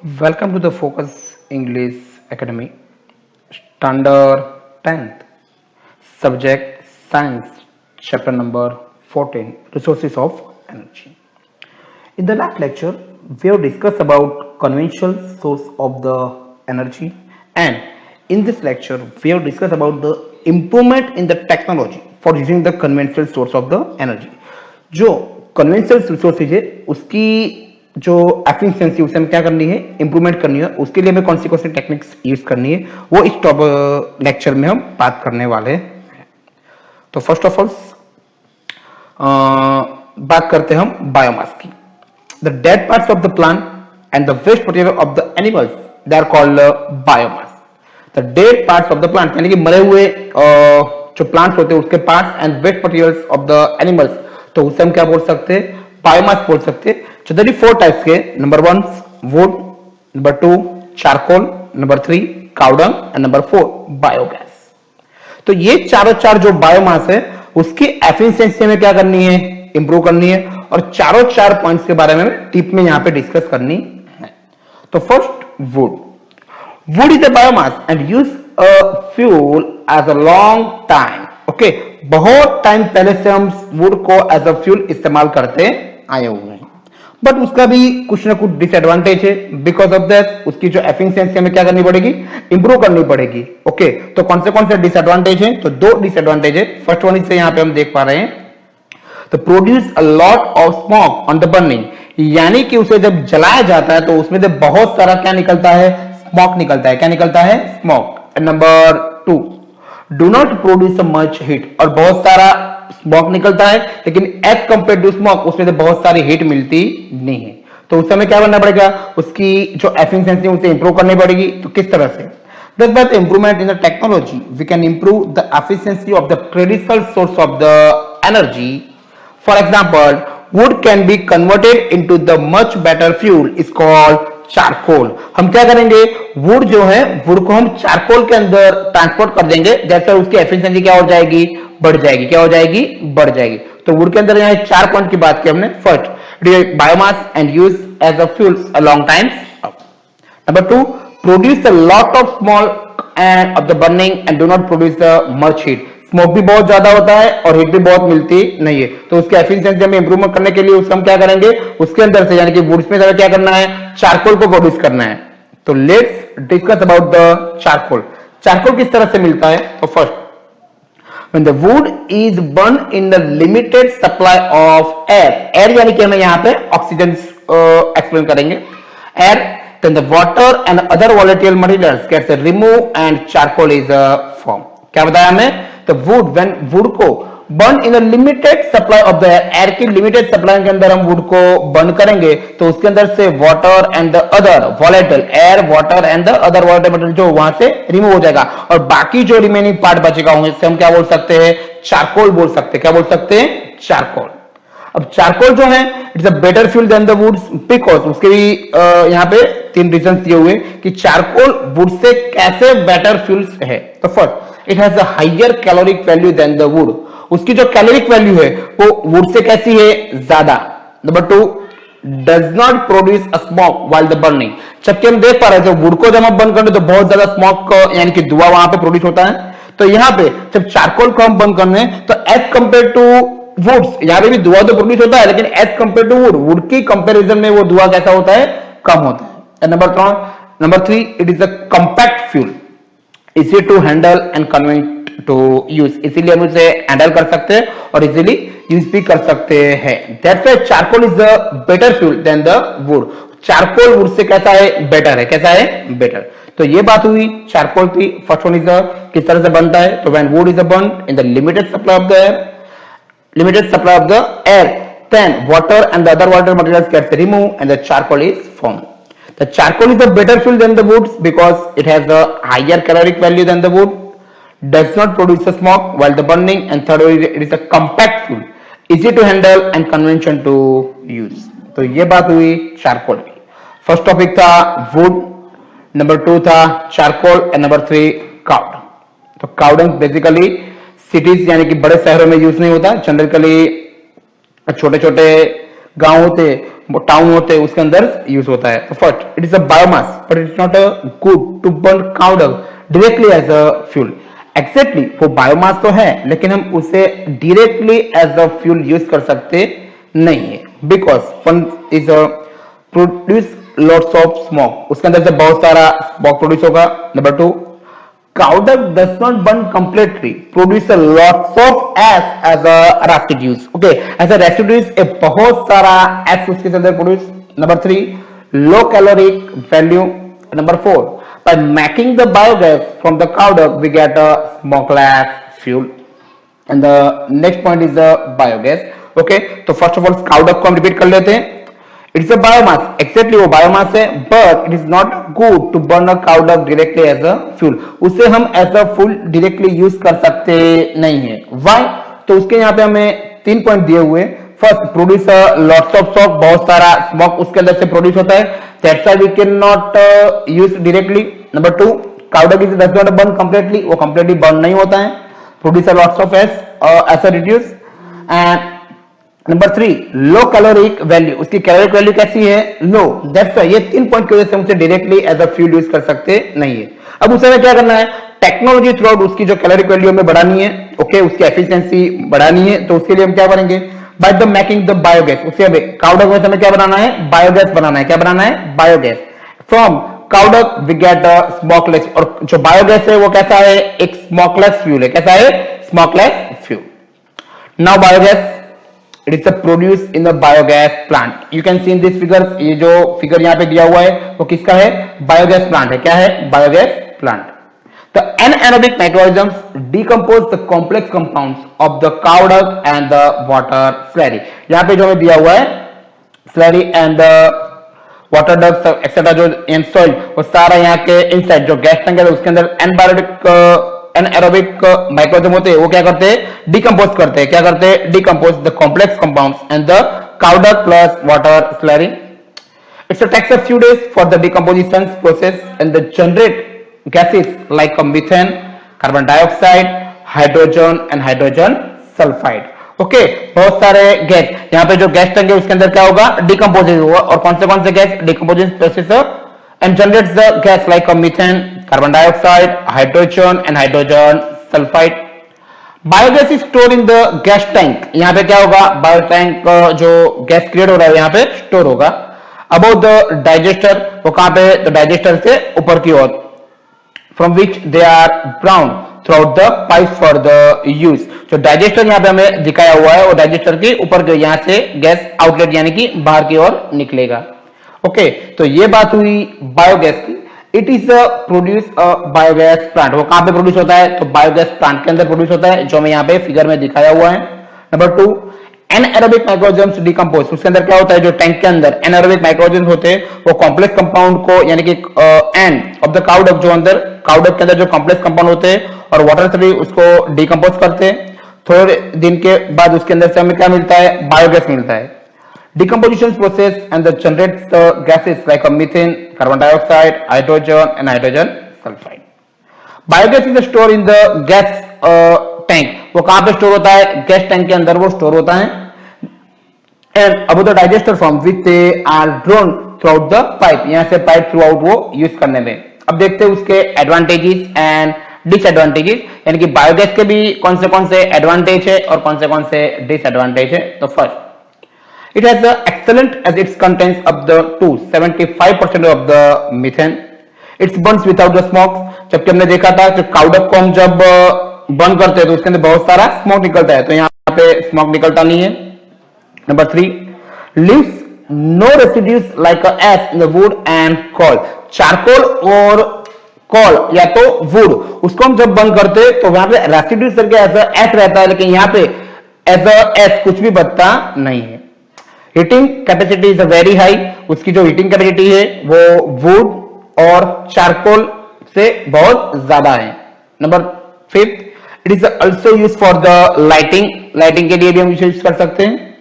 Welcome to the Focus English Academy, Standard 10th, Subject Science, Chapter number 14, Resources of Energy. In the last lecture, we have discussed about conventional source of the energy, and in this lecture, we have discussed about the improvement in the technology for using the conventional source of the energy. जो conventional resources है उसकी जो efficiency उसे हमें क्या करनी है, improvement करनी है. उसके लिए हमें कौन सी टेक्निक्स यूज करनी है वो इस लेक्चर में हम बात करने वाले हैं. तो फर्स्ट ऑफ ऑल बात करते हैं हम बायोमास की. The dead parts of the plant and the waste material of the animals they are called biomass. The dead parts of the plant यानी कि मरे हुए जो प्लांट्स होते हैं उसके parts and waste materials of the animals, तो उसे हम क्या बोल सकते हैं, बायोमास बोल सकते हैं. So there are four types के. Number 1 wood, number 2 charcoal, number 3 cow dung and number 4 biogas. तो ये चारों जो बायोमास है उसकी एफिशिएंसी में क्या करनी है, इंप्रूव करनी है. और चार पॉइंट्स के बारे में डीप में यहां पे डिस्कस करनी है. तो first wood. Wood is a biomass and use a fuel as a long time. Okay, बहुत टाइम पहले से हम वुड को एज अ फ्यूल इस्तेमाल करते आए हुए हैं, बट उसका भी कुछ ना कुछ डिसएडवांटेज है. बिकॉज ऑफ दैट उसकी जो एफिशिएंसी हमें क्या करनी पड़ेगी, इंप्रूव करनी पड़ेगी. ओके, तो कौन से डिसएडवांटेज है, तो दो डिसएडवांटेज है. फर्स्ट वन इसे यहां पे हम देख पा रहे हैं, तो produce a lot of smoke on the burning. यानी कि उसे जब जलाया जाता है तो उसमें से बहुत सारा क्या निकलता है, स्मोक निकलता है. क्या निकलता है, smoke. Number 2 do not produce much heat. और बहुत सारा स्मोक निकलता है लेकिन एज कंपेयर टू स्मोक उसमें से बहुत सारी हीट मिलती नहीं है. तो उस समय क्या करना पड़ेगा, उसकी जो एफिशिएंसी उसे इंप्रूव करनी पड़ेगी. तो किस तरह से, thus by the improvement in the technology we can improve the efficiency of the traditional source of the energy. For example wood can be converted into the much better fuel is called charcoal. हम क्या करेंगे, would जो है would को हम charcoal के अंदर transport कर देंगे, जैसे उसकी एफिशिएंसी क्या हो जाएगी, बढ़ जाएगी. क्या हो जाएगी, बढ़ जाएगी. तो वुड के अंदर यहाँ 4 पॉइंट की बात की हमने. First, biomass and use as a fuel a long time. Number 2, produce a lot of small and of the burning and do not produce the much heat. Smoke भी बहुत ज्यादा होता है और हीट भी बहुत मिलती नहीं है. तो उसकी एफिशिएंसी में इंप्रूवमेंट करने के लिए उसको हम क्या करेंगे, उसके अंदर से यानी कि वुड्स में क्या करना है, चारकोल को प्रोड्यूस करना है. तो let's discuss about the charcoal. Charcoal किस तरह से मिलता है. तो first, when the wood is burned in the limited supply of air यानी कि हमें यहाँ पे ऑक्सीजन एक्सप्लेन करेंगे. air, then the water and other volatile materials gets removed and charcoal is formed. क्या बताया हमें, तो वुड को burn in limited supply of the air की लिमिटेड सप्लाई के अंदर हम वुड को बर्न करेंगे तो उसके अंदर से water and the other volatile air, water and the other volatile material जो वहां से रिमूव हो जाएगा और बाकी जो रिमेनिंग पार्ट बचेगा उससे हम क्या बोल सकते हैं, चारकोल बोल सकते हैं. क्या बोल सकते हैं, चारकोल. अब चारकोल जो है it's a better fuel than the woods because उसके भी यहाँ पे 3 रीजन दिए हुए कि चारकोल वुड से कैसे बेटर फ्यूल्स है. तो first, it has a higher caloric value than the wood. उसकी जो कैलोरिक वैल्यू है वो वुड से कैसी है, ज्यादा. Number 2, does not produce a smoke while the burning. जबकि हम देख पा रहे हैं वुड को जब हम बर्न करते तो बहुत ज्यादा स्मोक यानी कि धुआं वहां पे प्रोड्यूस होता है. तो यहाँ पे जब चारकोल को हम बर्न करने तो एज कंपेयर टू वुड्स यहाँ पे भी धुआं तो प्रोड्यूस होता है लेकिन एज कंपेयर टू वुड की कंपेरिजन में वो धुआं कैसा होता है, कम होता है. Number 3, it is a compact fuel, easy to handle and convenient to use. इसीलिए हम उसे हैंडल कर सकते हैं और इजीली यूज भी कर सकते हैं. That's why charcoal is the better fuel than the wood. Charcoal wood से कैसा है, बेटर है. कैसा है, बेटर. तो ये बात हुई चारकोल की. फर्स्ट वन इज किस तरह से बनता है, तो when would is burn in the limited supply of the air then water and the other water materials gets removed and the charcoal is formed. The charcoal is a better fuel than the wood because it has a higher caloric value than the wood, does not produce a smoke while the burning, and third it is a compact fuel, easy to handle and convenient to use. तो ये बात हुई charcoal की. First topic था would, number 2 था charcoal and number 3 cow dung. तो cow dung basically cities यानी कि बड़े शहरों में यूज नहीं होता. जनरली छोटे छोटे गांव होते टाउन होते हैं उसके अंदर यूज होता है। तो first it is a biomass but it is not a good to burn cow dung directly as a fuel. Exactly वो बायोमास तो है लेकिन हम उसे directly as a fuel use कर सकते नहीं है because one is produce lots of smoke, उसके अंदर से बहुत सारा स्मोक प्रोड्यूस होगा। Number two, cow dung does not burn completely, produce a lots of ash as a residues, okay, as a residues a बहुत सारा ash उसके अंदर produce. Number three, low caloric value. Number four, by making the biogas from the cow dung we get a smokeless fuel and the next point is the biogas, okay। तो first of all cow dung को हम repeat कर लेते हैं। It's a biomass, exactly वो biomass है but it is not good to burn a cow dung directly as a fuel, उसे हम as a fuel directly use कर सकते नहीं है। व्हाई? तो उसके यहाँ पे हमें 3 पॉइंट दिए हुए। First, produce lots of smoke, बहुत सारा स्मोक उसके अंदर से प्रोड्यूस होता है, that's why we can not use directly. Number two, cow dung is does not burn completely, वो कंप्लीटली बर्न नहीं होता है, produce lots of ash as a reduce. And number three, low caloric value, उसकी caloric value कैसी है? लो, that's why ये 3 point की वजह से हम उसे directly as a fuel use कर सकते नहीं है। अब उसे हमें क्या करना है? टेक्नोलॉजी थ्रू आउट उसकी जो कैलोरिक वैल्यू हमें बढ़ानी है, ओके, उसकी एफिशिएंसी बढ़ानी है। तो उसके लिए हम क्या करेंगे? By the making the biogas, उससे हमें काउ डंग में हमें क्या बनाना है? बायोगैस बनाना है। क्या बनाना है? Biogas. From cow dung we get smokeless, और जो बायोगैस है वो कैसा है? एक स्मोकलेस फ्यूल है। कैसा है? Smokeless fuel. Now biogas, it is a produce in the biogas plant, you can see in this figure, ये जो फिगर यहाँ पे दिया हुआ है वो किसका है? बायोगैस प्लांट है। क्या है? Biogas plant. The anaerobic microorganisms decompose the complex compounds of the cow dung and the water slurry, यहाँ पे जो हमें दिया हुआ है slurry and the water ducts etcetera जो इन सॉइल, वो सारा यहाँ के इनसाइड जो गैस टैंक है उसके अंदर एनाएरोबिक माइक्रोऑर्गेनिज्म होते हैं, वो क्या करते हैं? डिकम्पोज करते हैं। क्या करते हैं? Decompose the complex compounds and the cow dung plus water slurry. It takes a few days for the decomposition process and the generate gases like methane, carbon dioxide, hydrogen and hydrogen sulfide, okay बहुत सारे gas, यहाँ पे जो gas tank है उसके अंदर क्या होगा? डिकम्पोजिशन होगा। और कौन से gas? Decomposition process and generates the gas like methane, carbon dioxide, hydrogen and hydrogen sulphide. Biogas is store in the gas tank, यहाँ पे क्या होगा? बायो टैंक जो गैस क्रिएट हो रहा है यहाँ पे स्टोर होगा। अबाउट द डाइजेस्टर, वो कहां पे? तो डाइजेस्टर से ऊपर की ओर, from which they are brown throughout the pipe for the use. जो डाइजेस्टर यहाँ पे हमें दिखाया हुआ है वो डाइजेस्टर के ऊपर यहाँ से गैस आउटलेट यानी कि बाहर की ओर निकलेगा। ओके, तो ये बात हुई बायोगैस की। It is produce biogas plant, वो कहां पे प्रोड्यूस होता है? तो बायोगैस प्लांट के अंदर प्रोड्यूस होता है, जो हमें यहाँ पे फिगर में दिखाया हुआ है। नंबर टू, एनाएरोबिक माइक्रोऑर्गेनिज्म्स डिकम्पोज, उसके अंदर क्या होता है? जो टैंक के अंदर एनाएरोबिक माइक्रोऑर्गेनिज्म होते हैं वो कॉम्प्लेक्स कंपाउंड को यानी कि and of the cow dung, जो अंदर काउ डंग के अंदर जो कॉम्प्लेक्स कंपाउंड होते हैं और वाटर से भी उसको डिकम्पोज करते हैं। थोड़े दिन के बाद उसके अंदर से हमें क्या मिलता है? बायोगैस मिलता है। Decomposition process and the generates the gases like methane, carbon dioxide, hydrogen and hydrogen sulphide. Biogas is store in the gas tank, वो कहां पे स्टोर होता है? गैस टैंक के अंदर वो स्टोर होता है। And about the digester from which they are drawn throughout the pipe, यहां से पाइप थ्रू आउट वो यूज करने में। अब देखते हैं उसके एडवांटेजेस एंड डिसएडवांटेजेस, यानी कि बायोगैस के भी कौन से एडवांटेज है और कौन से डिसएडवांटेज है। तो first, it has the excellent as it contains up the to 75% of the methane, it burns without the smoke। जबकि हमने देखा था कि काउ डंग को हम जब बर्न करते हैं तो उसके अंदर बहुत सारा स्मोक निकलता है, तो यहाँ पे स्मोक निकलता नहीं है। Number three, leaves no residues like a ash in the wood and coal, charcoal और कोल या तो वुड, उसको हम जब बर्न करते हैं तो वहां पे रेसिड्यूज करके ऐसा एश रहता है, लेकिन यहाँ पे एज एश कुछ भी बचता नहीं है। Heating capacity is very high, उसकी जो हीटिंग कैपेसिटी है वो वुड और चारकोल से बहुत ज्यादा है। Number fifth, it is also use for the lighting, lighting के लिए भी हम यूज कर सकते हैं।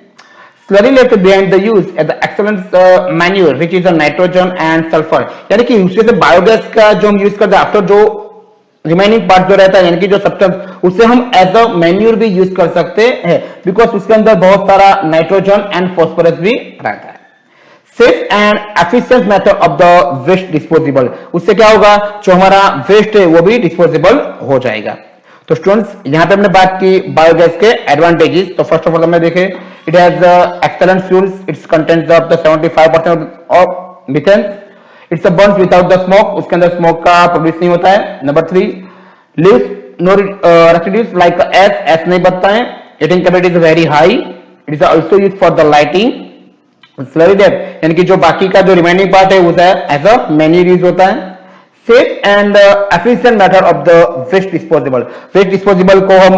Slurry left behind the use as the excellent manure which is nitrogen and sulphur, यानी कि उससे बायोगैस का जो हम यूज करते हैं आफ्टर जो रिमेनिंग पार्ट जो रहता है यानी कि जो सब्सटेंस, उससे हम एज अ मैन्यूर भी यूज कर सकते हैं, बिकॉज उसके अंदर बहुत सारा नाइट्रोजन एंड फॉस्फोरस भी रहता है। Safe and efficient method of the waste disposable, उससे क्या होगा, जो हमारा वेस्ट है वो भी डिस्पोजेबल हो जाएगा। तो स्टूडेंट्स यहां पे हमने बात की बायोगैस के एडवांटेजेस। तो फर्स्ट ऑफ ऑल हमने देखे it has excellent fuels, it's contents of the 75% of methane, it's burns without the smoke, उसके अंदर स्मोक का प्रोड्यूस नहीं होता है। Number 3 leaves no residues like ash नहीं बनता है। Heating capacity is very high, it is also used for the lighting. Slurry डेप यानी कि जो बाकी का जो रिमेनिंग पार्ट है वो एज अ मैन्यूर यूज होता है। Safe and efficient method of the waste disposable, waste disposable को हम